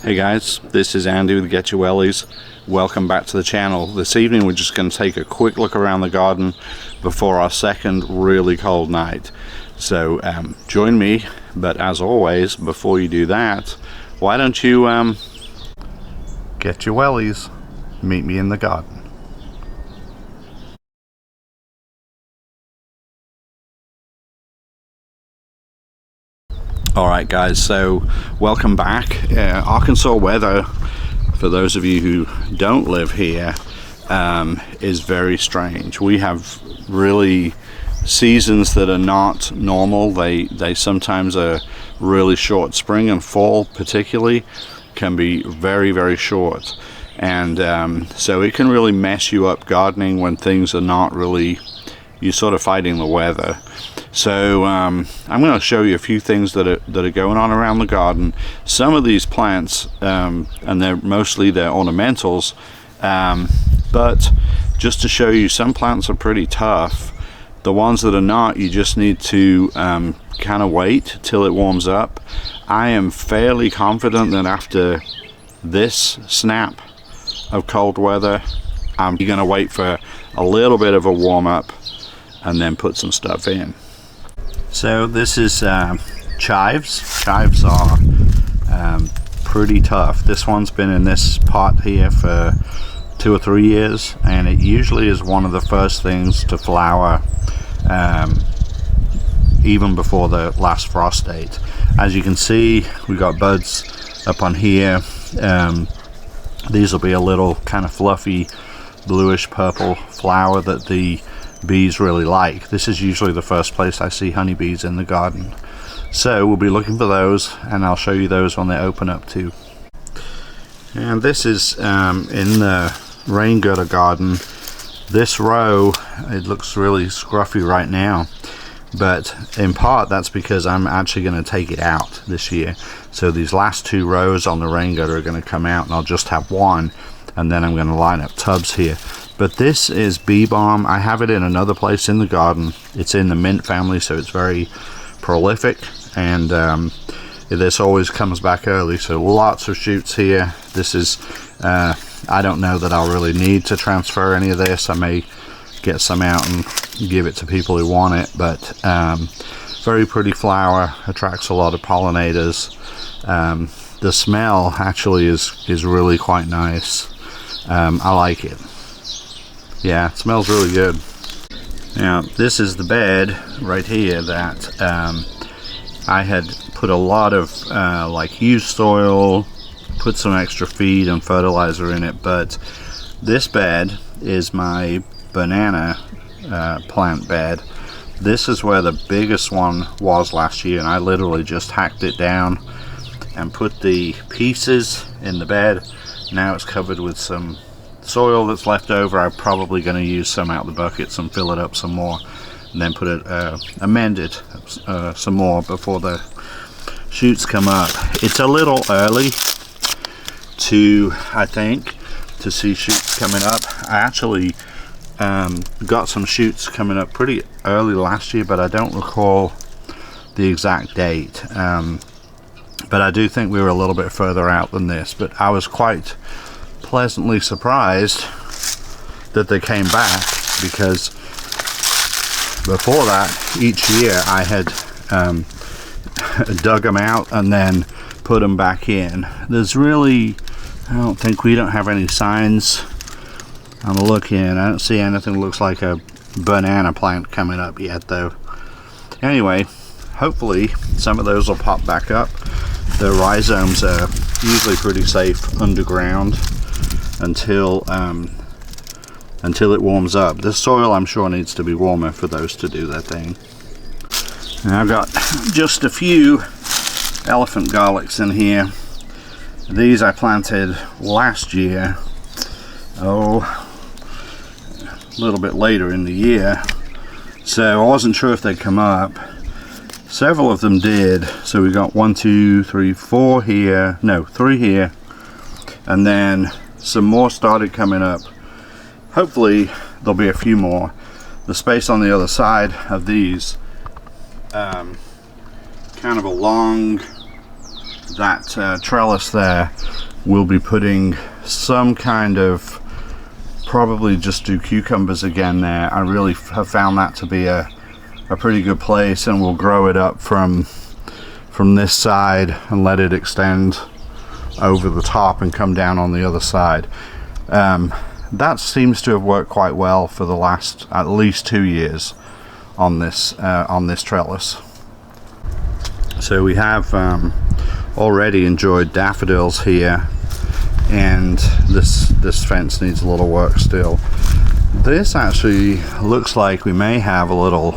Hey guys, this is Andy with Get Your Wellies. Welcome back to the channel. This evening we're just going to take a quick look around the garden before our second really cold night. So join me, but as always, before you do that, why don't you get your wellies, meet me in the garden. Alright guys, so welcome back. Arkansas weather, for those of you who don't live here, is very strange. We have really seasons that are not normal. They sometimes are really short. Spring and fall particularly can be very short, and so it can really mess you up gardening when things are not really, you're sort of fighting the weather. So I'm going to show you a few things that are going on around the garden. Some of these plants, and they're ornamentals, but just to show you, some plants are pretty tough. The ones that are not, you just need to kind of wait till it warms up. I am fairly confident that after this snap of cold weather, I'm going to wait for a little bit of a warm up and then put some stuff in. So this is chives. Chives are pretty tough. This one's been in this pot here for 2 or 3 years, and it usually is one of the first things to flower even before the last frost date. As you can see, we got buds up on here. These will be a little kind of fluffy bluish purple flower that the bees really like. This is usually the first place I see honeybees in the garden, so we'll be looking for those, and I'll show you those when they open up too. And this is in the rain gutter garden. This row, it looks really scruffy right now, but in part that's because I'm actually going to take it out this year. So these last 2 rows on the rain gutter are going to come out, and I'll just have one, and then I'm going to line up tubs here. But this is bee balm. I have it in another place in the garden. It's in the mint family, so it's very prolific, and this always comes back early, so lots of shoots here. This is I don't know that I'll really need to transfer any of this. I may get some out and give it to people who want it, but very pretty flower, attracts a lot of pollinators. The smell actually is really quite nice. I like it. Yeah, it smells really good. Now this is the bed right here that I had put a lot of like used soil, put some extra feed and fertilizer in it, but this bed is my banana plant bed. This is where the biggest one was last year, and I literally just hacked it down and put the pieces in the bed. Now it's covered with some soil that's left over. I'm probably going to use some out of the buckets and fill it up some more, and then put it amend it some more before the shoots come up. It's a little early I think to see shoots coming up. I actually got some shoots coming up pretty early last year, but I don't recall the exact date. But I do think we were a little bit further out than this, but I was quite pleasantly surprised that they came back, because before that, each year I had dug them out and then put them back in. There's really, we don't have any signs. I'm looking, I don't see anything that looks like a banana plant coming up yet though. Anyway, hopefully some of those will pop back up. The rhizomes are usually pretty safe underground until it warms up. The soil, I'm sure, needs to be warmer for those to do their thing. And I've got just a few elephant garlics in here. These I planted last year, a little bit later in the year, so I wasn't sure if they'd come up. Several of them did, so we got 1, 2, 3, 4 here, no, 3 here, and then some more started coming up. Hopefully there'll be a few more. The space on the other side of these, kind of a long that trellis there, we'll be putting some kind of, probably just do cucumbers again there. I really have found that to be a pretty good place, and we'll grow it up from this side and let it extend over the top and come down on the other side. That seems to have worked quite well for the last at least 2 years on this trellis. So we have already enjoyed daffodils here, and this fence needs a little work still. This actually looks like we may have a little,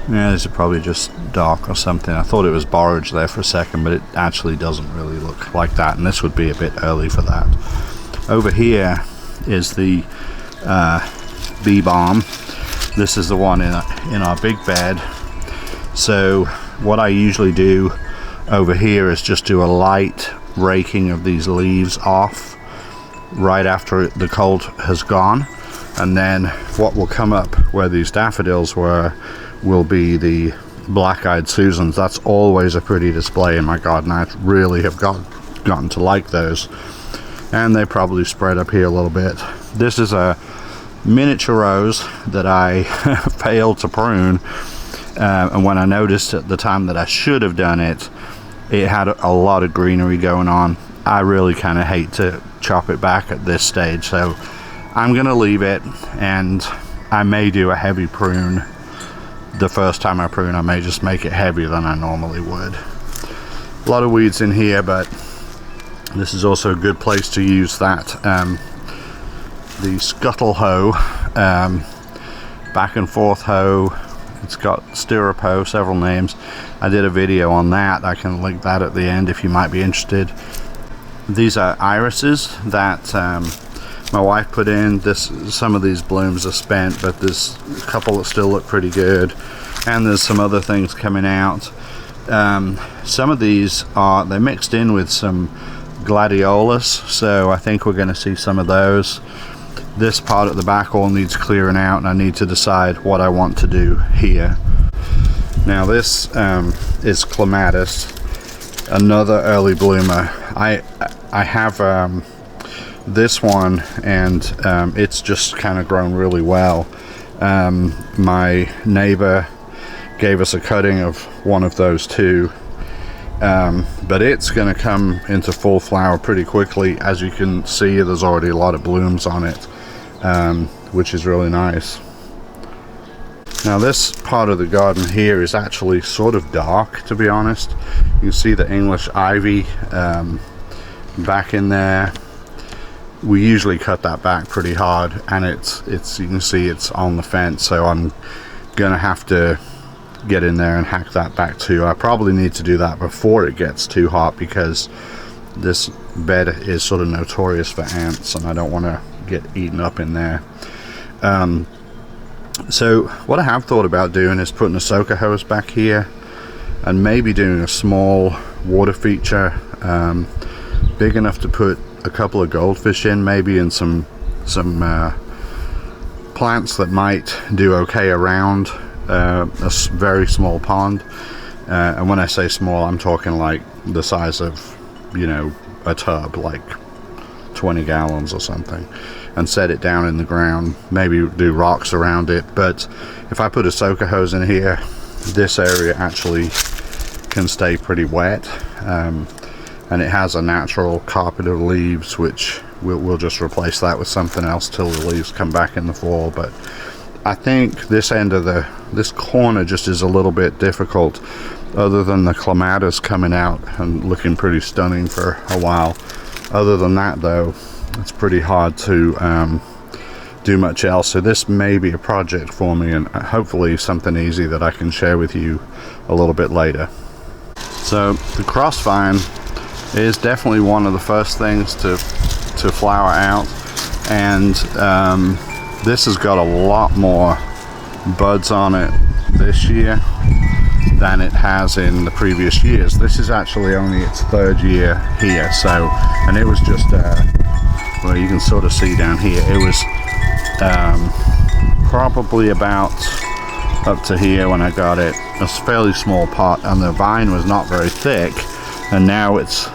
yeah, this is probably just dark or something. I thought it was borage there for a second, but it actually doesn't really look like that, and this would be a bit early for that. Over here is the bee balm. This is the one in our big bed. So what I usually do over here is just do a light raking of these leaves off right after the cold has gone, and then what will come up where these daffodils were will be the black-eyed Susans. That's always a pretty display in my garden. I really have gotten to like those, and they probably spread up here a little bit. This is a miniature rose that I failed to prune, and when I noticed at the time that I should have done it, it had a lot of greenery going on. I really kind of hate to chop it back at this stage, so I'm gonna leave it, and I may do a heavy prune. The first time I prune, I may just make it heavier than I normally would. A lot of weeds in here, but this is also a good place to use that the scuttle hoe, back and forth hoe. It's got stirrup hoe, several names. I did a video on that. I can link that at the end if you might be interested. These are irises that my wife put in. Some of these blooms are spent, but there's a couple that still look pretty good, and there's some other things coming out. Some of these they're mixed in with some gladiolus, so I think we're going to see some of those. This part at the back all needs clearing out, and I need to decide what I want to do here. Now this is Clamat, another early bloomer. I have this one, and it's just kind of grown really well. My neighbor gave us a cutting of one of those too, but it's going to come into full flower pretty quickly. As you can see, there's already a lot of blooms on it, which is really nice. Now this part of the garden here is actually sort of dark, to be honest. You can see the English ivy back in there. We usually cut that back pretty hard, and it's you can see it's on the fence, so I'm gonna have to get in there and hack that back too. I probably need to do that before it gets too hot, because this bed is sort of notorious for ants, and I don't want to get eaten up in there. So what I have thought about doing is putting a soaker hose back here, and maybe doing a small water feature, big enough to put a couple of goldfish in, maybe, and some plants that might do okay around a very small pond. And when I say small, I'm talking like the size of, you know, a tub, like 20 gallons or something, and set it down in the ground, maybe do rocks around it. But if I put a soaker hose in here, this area actually can stay pretty wet, and it has a natural carpet of leaves, which we'll just replace that with something else till the leaves come back in the fall. But I think this end of this corner just is a little bit difficult, other than the clematis coming out and looking pretty stunning for a while. Other than that, though, it's pretty hard to do much else. So this may be a project for me, and hopefully something easy that I can share with you a little bit later. So the crossvine is definitely one of the first things to flower out, and this has got a lot more buds on it this year than it has in the previous years. This is actually only its third year here, so, and it was just well, you can sort of see down here, it was probably about up to here when I got it. It was a fairly small pot, and the vine was not very thick, and now it's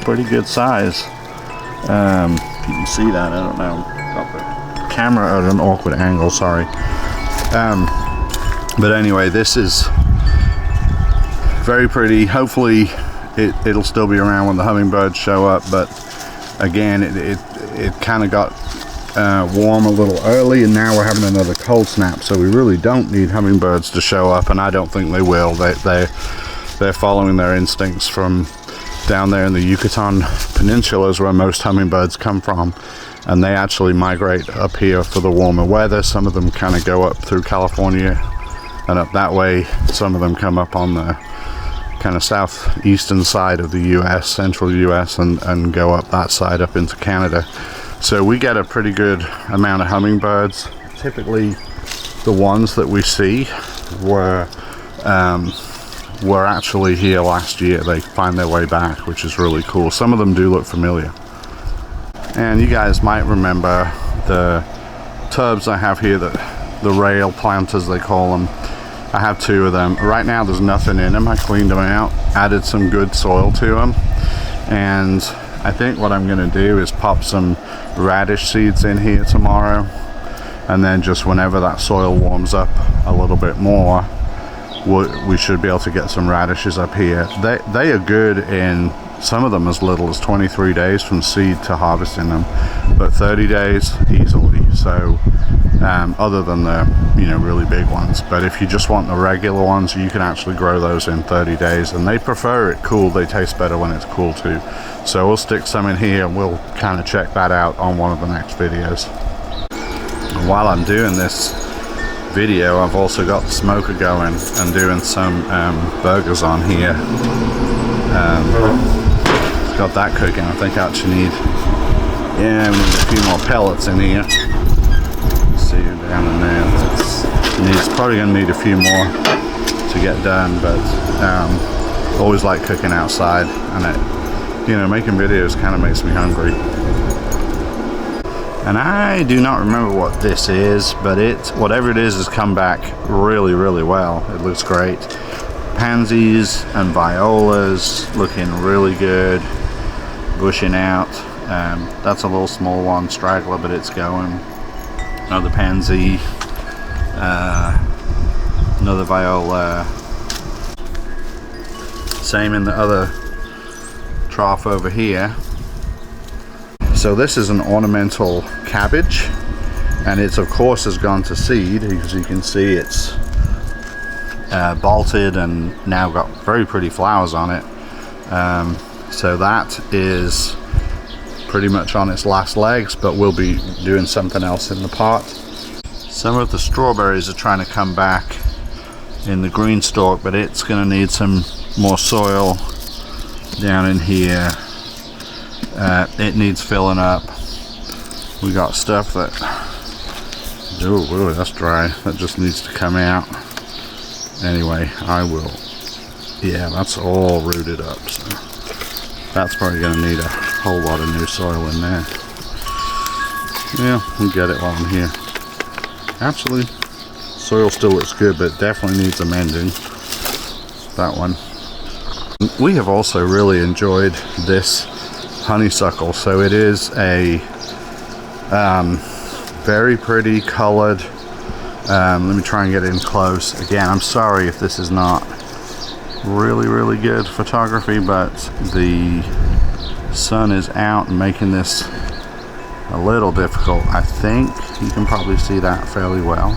pretty good size. If you can see that, I don't know, got the camera at an awkward angle, sorry. But anyway, this is very pretty. Hopefully it'll still be around when the hummingbirds show up, but again, it kind of got warm a little early, and now we're having another cold snap, so we really don't need hummingbirds to show up, and I don't think they will. They're following their instincts from down there in the Yucatan Peninsula is where most hummingbirds come from, and they actually migrate up here for the warmer weather. Some of them kind of go up through California and up that way. Some of them come up on the kind of southeastern side of the US, central US, and go up that side up into Canada. So we get a pretty good amount of hummingbirds. Typically the ones that we see were actually here last year. They find their way back, which is really cool. Some of them do look familiar. And you guys might remember the tubs I have here, the rail planters they call them. I have 2 of them. Right now there's nothing in them. I cleaned them out, added some good soil to them, and I think what I'm going to do is pop some radish seeds in here tomorrow, and then just whenever that soil warms up a little bit more, we should be able to get some radishes up here. They are good in, some of them as little as 23 days from seed to harvesting them, but 30 days easily. So other than the really big ones, but if you just want the regular ones, you can actually grow those in 30 days, and they prefer it cool. They taste better when it's cool too. So we'll stick some in here, and we'll kind of check that out on one of the next videos. And while I'm doing this video, I've also got the smoker going and doing some burgers on here. It's got that cooking. I think I actually need we need a few more pellets in here. See down in there. It's probably going to need a few more to get done, but always like cooking outside, and making videos kind of makes me hungry. And I do not remember what this is, but whatever it is has come back really, really well. It looks great. Pansies and violas looking really good, bushing out. That's a little small one, straggler, but it's going. Another pansy, another viola. Same in the other trough over here. So this is an ornamental cabbage, and it's of course has gone to seed. As you can see, it's bolted and now got very pretty flowers on it. So that is pretty much on its last legs, but we'll be doing something else in the pot. Some of the strawberries are trying to come back in the green stalk, but it's going to need some more soil down in here. It needs filling up. We got stuff that, oh, that's dry. That just needs to come out. Anyway, that's all rooted up, so that's probably going to need a whole lot of new soil in there. Yeah, we'll get it while I'm here. Actually, soil still looks good, but it definitely needs amending. That one. We have also really enjoyed this honeysuckle. So it is a very pretty colored, let me try and get in close. Again, I'm sorry if this is not really good photography, but the sun is out and making this a little difficult. I think you can probably see that fairly well.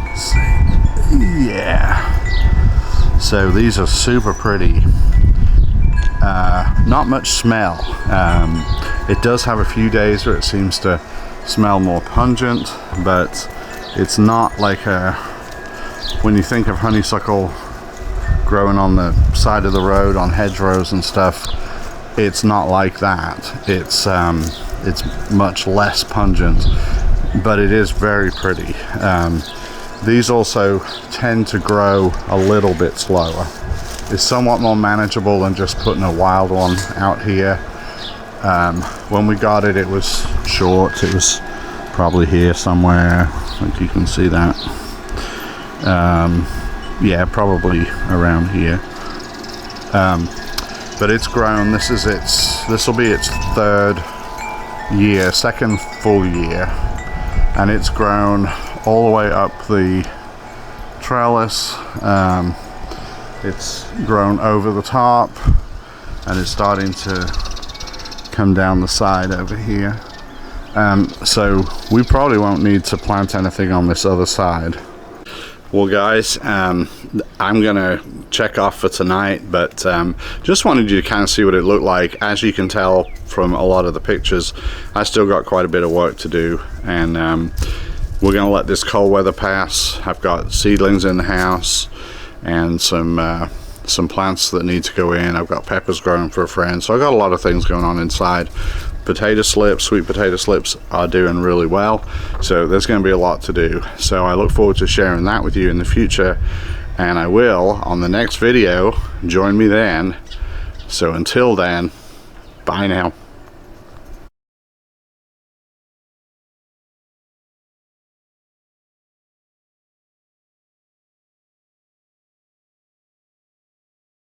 Let's see. Yeah. So these are super pretty. Not much smell. It does have a few days where it seems to smell more pungent, but it's not like when you think of honeysuckle growing on the side of the road on hedgerows and stuff, it's not like that. It's much less pungent, but it is very pretty. These also tend to grow a little bit slower. It's somewhat more manageable than just putting a wild one out here. When we got it, it was short. It was probably here somewhere. I think you can see that. Yeah, probably around here. but it's grown. This will be its second full year, and it's grown all the way up the trellis. It's grown over the top, and it's starting to come down the side over here. So we probably won't need to plant anything on this other side. Well guys, I'm gonna check off for tonight, but just wanted you to kind of see what it looked like. As you can tell from a lot of the pictures, I still got quite a bit of work to do, and we're gonna let this cold weather pass. I've got seedlings in the house and some plants that need to go in. I've got peppers growing for a friend, so I've got a lot of things going on inside. Potato slips, sweet potato slips are doing really well, so there's going to be a lot to do. So I look forward to sharing that with you in the future, and I will on the next video. Join me then. So until then, bye now.